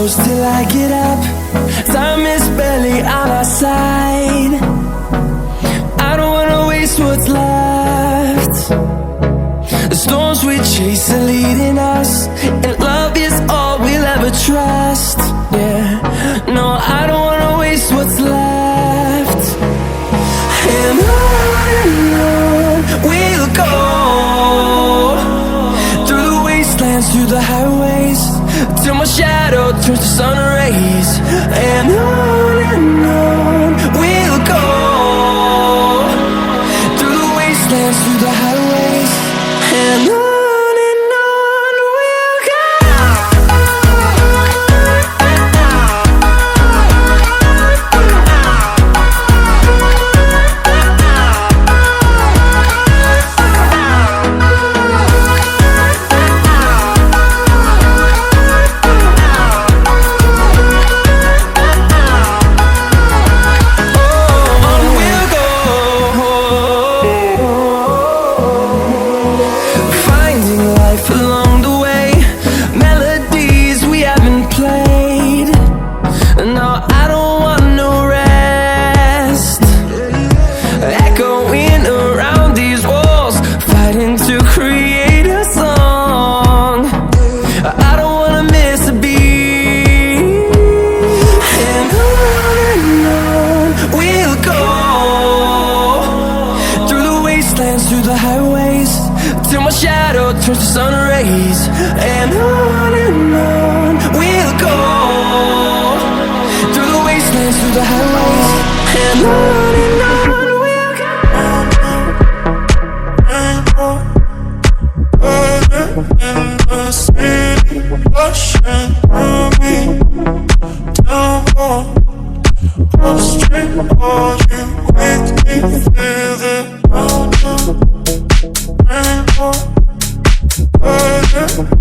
hours till I get up. Time is barely on our side. I don't wanna waste what's left. The storms we chase are leading us, and love is all we'll ever trust. Yeah, no, I don't wanna waste what's left. And on we'll go, through the wastelands, through the highways, till my shadow turns to sun rays. And on we'll go, through the wastelands, through the highways, and on we'll go. Along the way, melodies we haven't played. No, I don't want no rest. Echoing around these walls, fighting to create a song. I don't wanna miss a beat. And on we'll go, through the wastelands, through the highways, till my shadow turns to sun rays. And on we'll go, through the wastelands, through the highways, and on we'll go. In the city, rushing through me, down more, straight for you, make me feel it.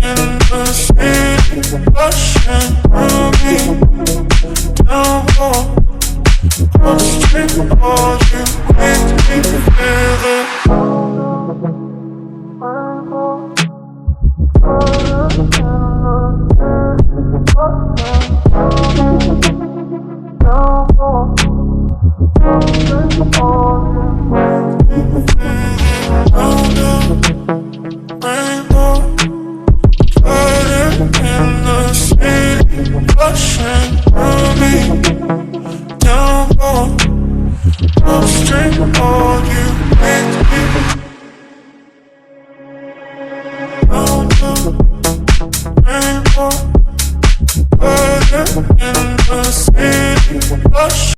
In the city, rushing through me, down more, straight for you, make me feel it. Rushing through me, down more, straight on.